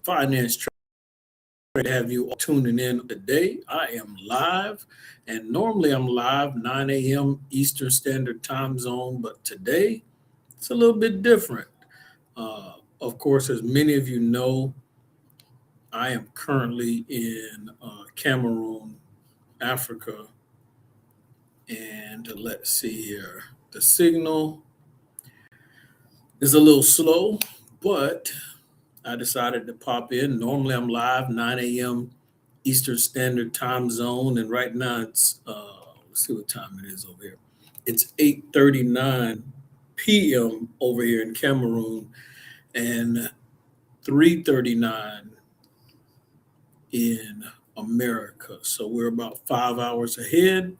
Finance to have you all tuning in today. I am live, and normally I'm live 9 a.m. Eastern Standard Time Zone, but today it's a little bit different. Of course, as many of you know, I am currently in Cameroon, Africa, and let's see here. The signal is a little slow, but I decided to pop in. Normally I'm live 9 a.m. Eastern Standard Time Zone, and right now it's let's see what time it is over here. It's 8:39 p.m. over here in Cameroon, and 3:39 in America. So we're about 5 hours ahead.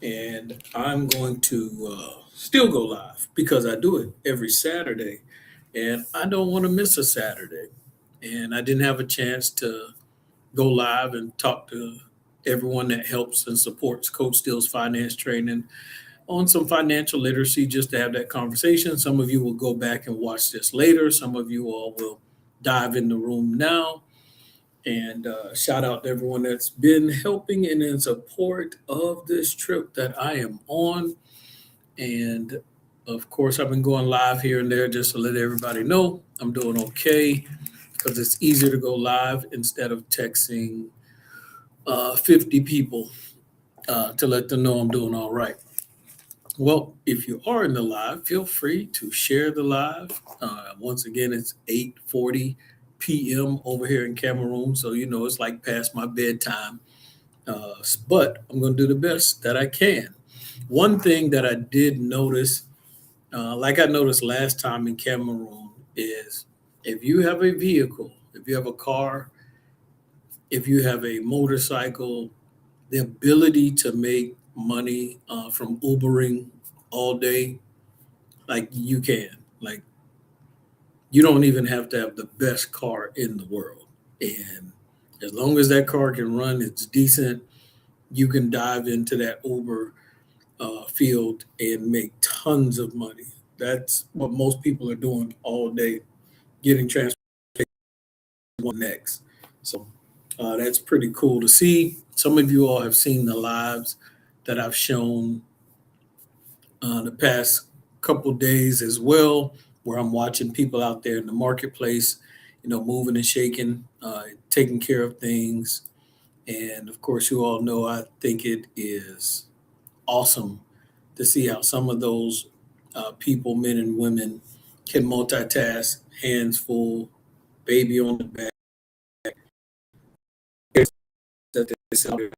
And I'm going to still go live because I do it every Saturday, and I don't want to miss a Saturday. And I didn't have a chance to go live and talk to everyone that helps and supports Coach Steele's finance training on some financial literacy, just to have that conversation. Some of you will go back and watch this later. Some of you all will dive in the room now. And shout out to everyone that's been helping and in support of this trip that I am on. And of course, I've been going live here and there just to let everybody know I'm doing okay, because it's easier to go live instead of texting 50 people to let them know I'm doing all right. Well, if you are in the live, feel free to share the live. Once again, it's 8:40 p.m. over here in Cameroon, so you know it's like past my bedtime. But I'm going to do the best that I can. One thing that I did notice, like I noticed last time in Cameroon, is if you have a vehicle, if you have a car, if you have a motorcycle, the ability to make money from Ubering all day, like you can. Like you don't even have to have the best car in the world. And as long as that car can run, it's decent, you can dive into that Uber field and make tons of money. That's what most people are doing all day, getting transportation next. So that's pretty cool to see. Some of you all have seen the lives that I've shown the past couple days as well, where I'm watching people out there in the marketplace, moving and shaking, taking care of things. And of course, you all know I think it is awesome to see how some of those people, men and women, can multitask, hands full, baby on the back, that they sell to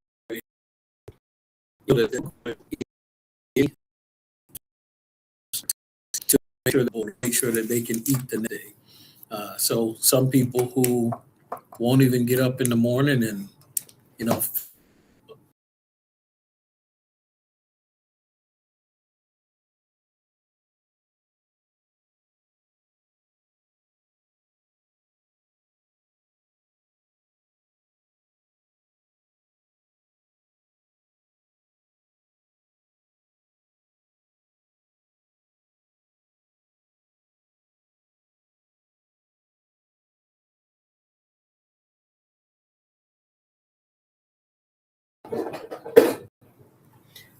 make sure that they can eat the next day. So some people who won't even get up in the morning and you know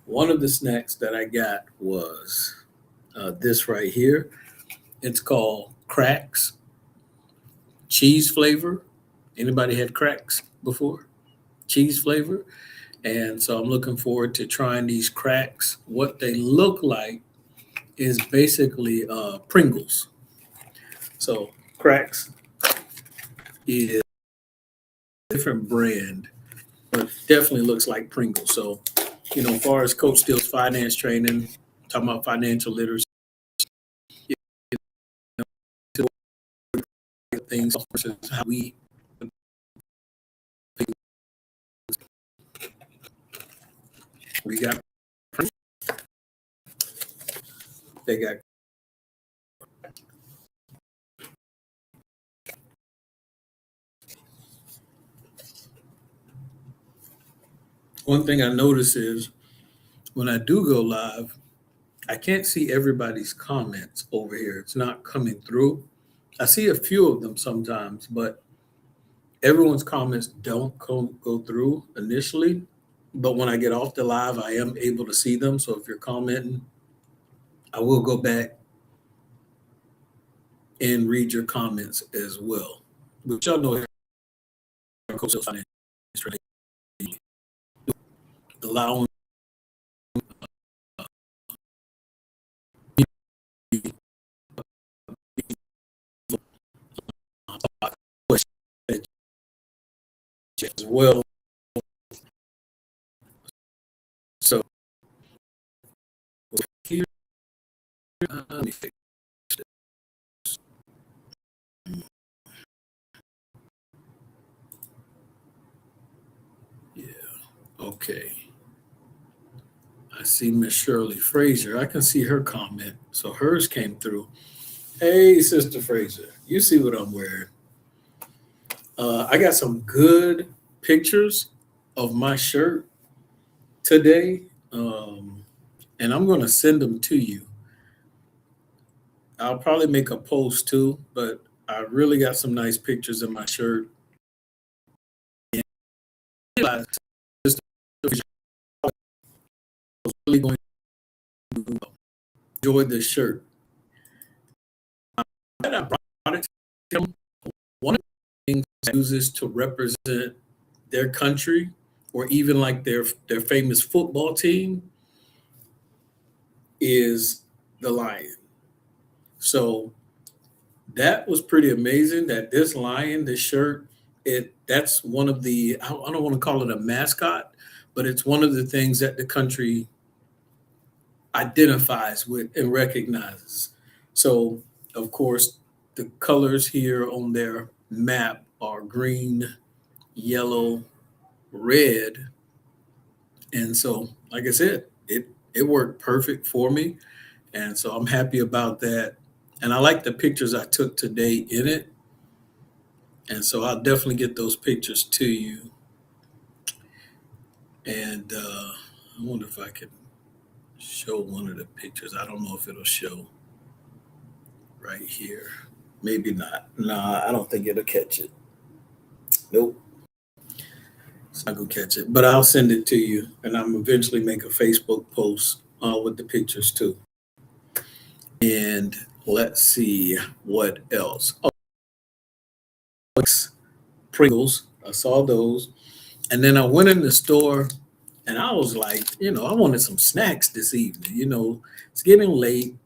one of the snacks that I got was this right here. It's called cracks, cheese flavor. Anybody had cracks before? Cheese flavor. And so I'm looking forward to trying these cracks. What they look like is basically Pringles. So cracks is a different brand, but definitely looks like Pringles. So, as far as Coach Steele's finance training, talking about financial literacy, things, how we got, they got. One thing I notice is when I do go live, I can't see everybody's comments over here. It's not coming through. I see a few of them sometimes, but everyone's comments don't go through initially. But when I get off the live, I am able to see them. So if you're commenting, I will go back and read your comments as well. But y'all know here, Coach Steele Finance Trading, allowing as well. So here, let me fix this. Yeah, okay. I see Miss Shirley Fraser. I can see her comment. So hers came through. Hey, Sister Fraser, you see what I'm wearing. I got some good pictures of my shirt today, and I'm going to send them to you. I'll probably make a post too, but I really got some nice pictures of my shirt. And I realized Sister Fraser, I was really going to enjoy this shirt. And I brought it to him. One of the things it uses to represent their country or even like their famous football team is the lion. So that was pretty amazing that this lion, this shirt, that's one of the, I don't want to call it a mascot, but it's one of the things that the country identifies with and recognizes. So of course the colors here on their map are green, yellow, red. And so, like I said, it worked perfect for me. And so I'm happy about that. And I like the pictures I took today in it. And so I'll definitely get those pictures to you. And I wonder if I can show one of the pictures. I don't know if it'll show right here. Maybe not. Nah, I don't think it'll catch it. Nope. It's not going to catch it. But I'll send it to you. And I'm eventually make a Facebook post with the pictures too. And let's see what else. Oh, Pringles. I saw those. And then I went in the store and I was like, I wanted some snacks this evening. It's getting late.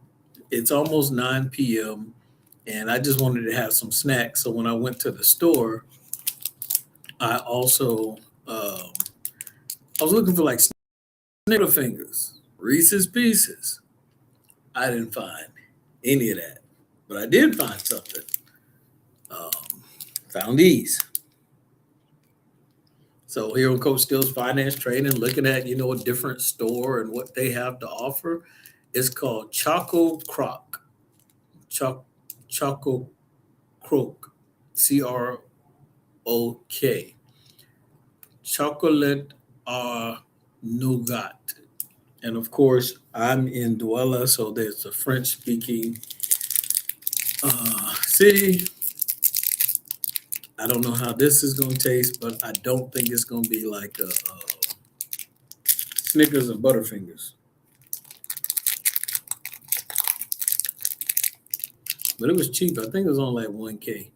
It's almost 9 p.m. And I just wanted to have some snacks. So when I went to the store, I also I was looking for like Snicker fingers, Reese's Pieces. I didn't find any of that, but I did find something. Um, Found these. So here on Coach Steele's Finance Training, looking at a different store and what they have to offer. It's called Choco Croc. Choco Croc, CROK. Chocolate nougat. And of course, I'm in Douala, so there's a French speaking city. I don't know how this is going to taste, but I don't think it's going to be like a Snickers and Butterfingers. But it was cheap. I think it was only like 1K.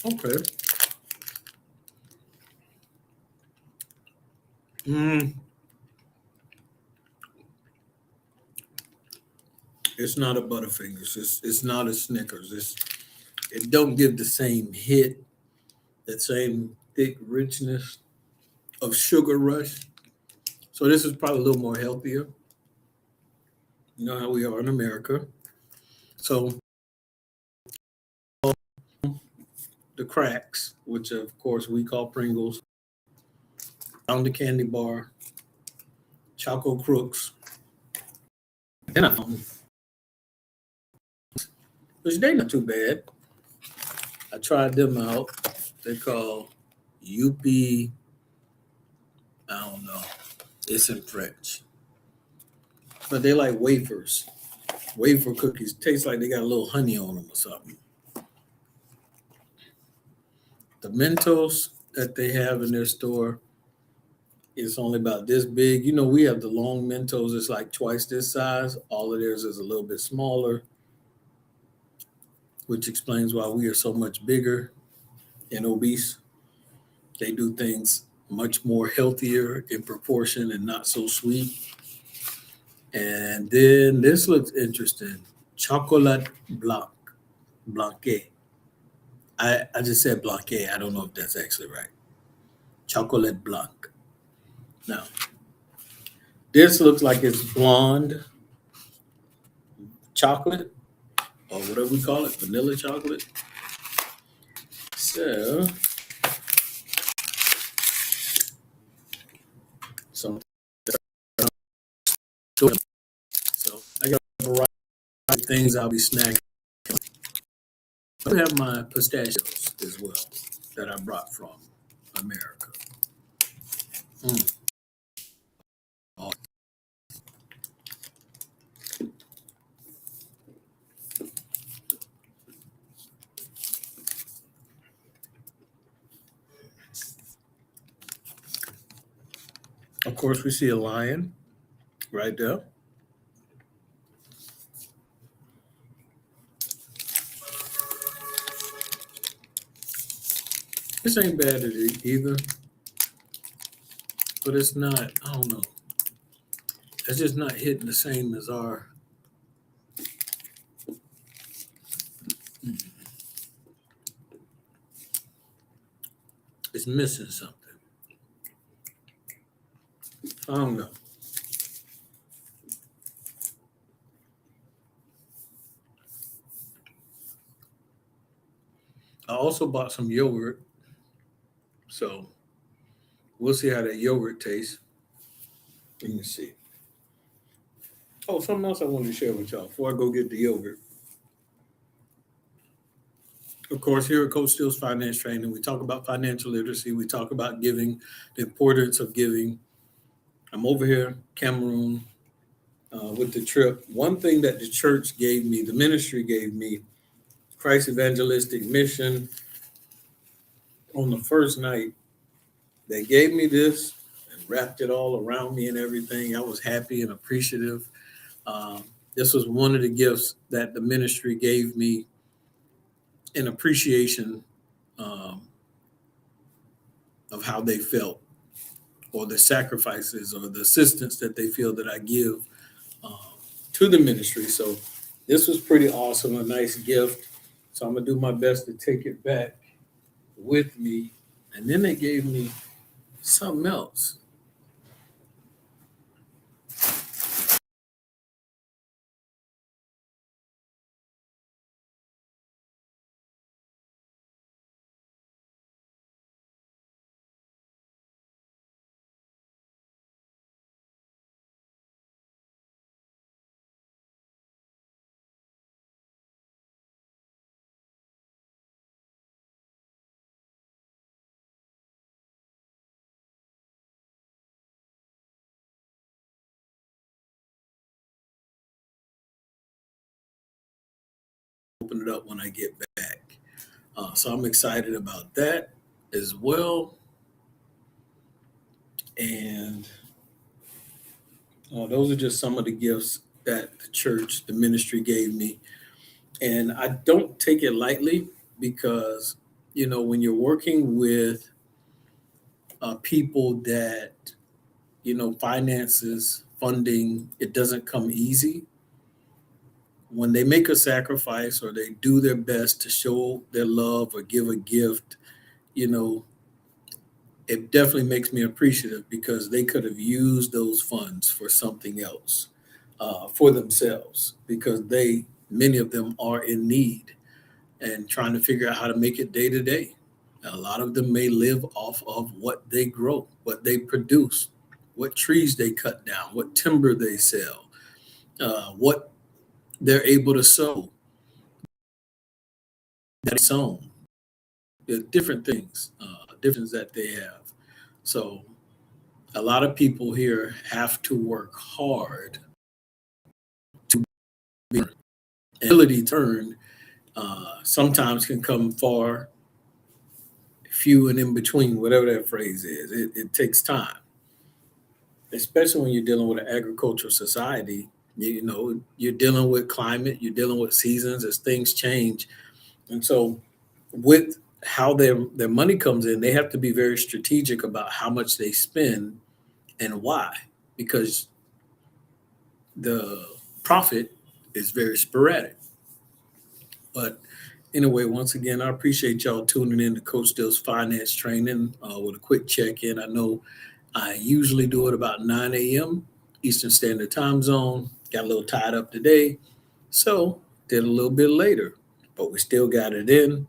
Okay. It's not a Butterfingers. It's not a Snickers. It don't give the same hit, that same thick richness of sugar rush. So this is probably a little more healthier. You know how we are in America. So the cracks, which of course we call Pringles, found the candy bar, Choco Crooks. Then I found, which they not too bad. I tried them out. They're called UP I don't know. It's in French. But they like wafers. Wafer cookies taste like they got a little honey on them or something. The Mentos that they have in their store is only about this big. You know, we have the long Mentos. It's like twice this size. All of theirs is a little bit smaller, which explains why we are so much bigger and obese. They do things much more healthier in proportion and not so sweet. And then this looks interesting. Chocolat blanc, blanquet. I just said blanquet. I don't know if that's actually right. Chocolat blanc. Now, this looks like it's blonde chocolate or whatever we call it, vanilla chocolate. So, some so I got a variety of things I'll be snacking. I have my pistachios as well that I brought from America. Mm. Oh, of course, we see a lion right there. This ain't bad either, but it's not. I don't know. It's just not hitting the same as our. It's missing something. I don't know. I also bought some yogurt, so we'll see how that yogurt tastes. Let me see. Oh, something else I wanted to share with y'all before I go get the yogurt. Of course, here at Coach Steele's Finance Training, we talk about financial literacy. We talk about giving, the importance of giving. I'm over here, Cameroon, with the trip. One thing that the church gave me, the ministry gave me, Christ Evangelistic Mission, on the first night, they gave me this and wrapped it all around me and everything. I was happy and appreciative. This was one of the gifts that the ministry gave me in appreciation um, of how they felt or the sacrifices or the assistance that they feel that I give um, to the ministry. So this was pretty awesome, a nice gift. So I'm gonna do my best to take it back with me. And then they gave me something else. Open it up when I get back. So I'm excited about that as well. And those are just some of the gifts that the church, the ministry gave me. And I don't take it lightly because, you know, when you're working with people that, you know, finances, funding, it doesn't come easy. When they make a sacrifice or they do their best to show their love or give a gift, you know, it definitely makes me appreciative because they could have used those funds for something else for themselves because many of them are in need and trying to figure out how to make it day to day. A lot of them may live off of what they grow, what they produce, what trees they cut down, what timber they sell, what they're able to sow, that's sown, the different things, difference that they have. So a lot of people here have to work hard to be ability turn. Sometimes can come far, few and in between, whatever that phrase is. It takes time, especially when you're dealing with an agricultural society. You know, you're dealing with climate, you're dealing with seasons as things change. And so with how their money comes in, they have to be very strategic about how much they spend and why, because the profit is very sporadic. But anyway, once again, I appreciate y'all tuning in to Coach Steele's Finance Training with a quick check in. I know I usually do it about 9 a.m. Eastern Standard Time Zone. Got a little tied up today, so did a little bit later, but we still got it in.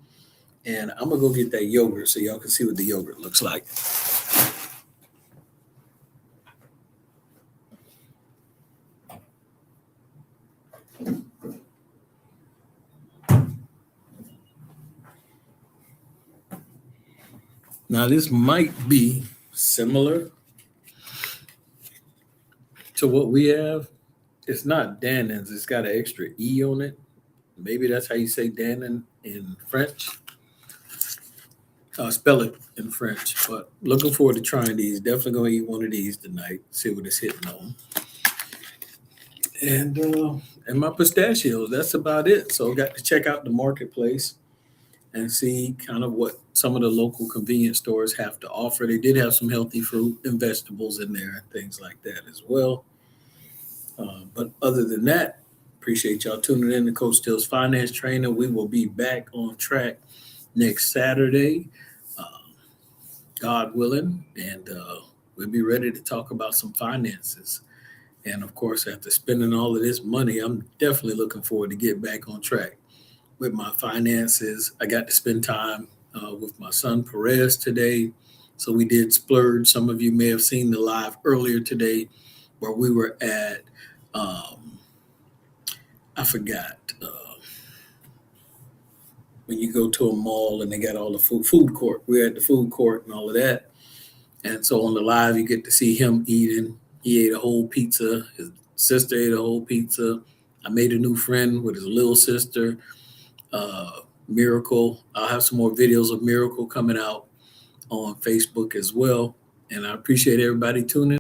And I'm gonna go get that yogurt so y'all can see what the yogurt looks like. Now, this might be similar to what we have. It's not Danon's, it's got an extra E on it. Maybe that's how you say Danon in French. Spell it in French. But looking forward to trying these. Definitely going to eat one of these tonight, see what it's hitting on. And my pistachios, that's about it. So I got to check out the marketplace and see kind of what some of the local convenience stores have to offer. They did have some healthy fruit and vegetables in there and things like that as well. But other than that, appreciate y'all tuning in to Coach Steele's Finance Trainer. We will be back on track next Saturday, uh, God willing, and we'll be ready to talk about some finances. And of course, after spending all of this money, I'm definitely looking forward to get back on track with my finances. I got to spend time with my son Perez today. So we did splurge. Some of you may have seen the live earlier today where we were at, I forgot, when you go to a mall and they got all the food court. We're at the food court and all of that. And so on the live, you get to see him eating. He ate a whole pizza. His sister ate a whole pizza. I made a new friend with his little sister. Miracle. I'll have some more videos of Miracle coming out on Facebook as well. And I appreciate everybody tuning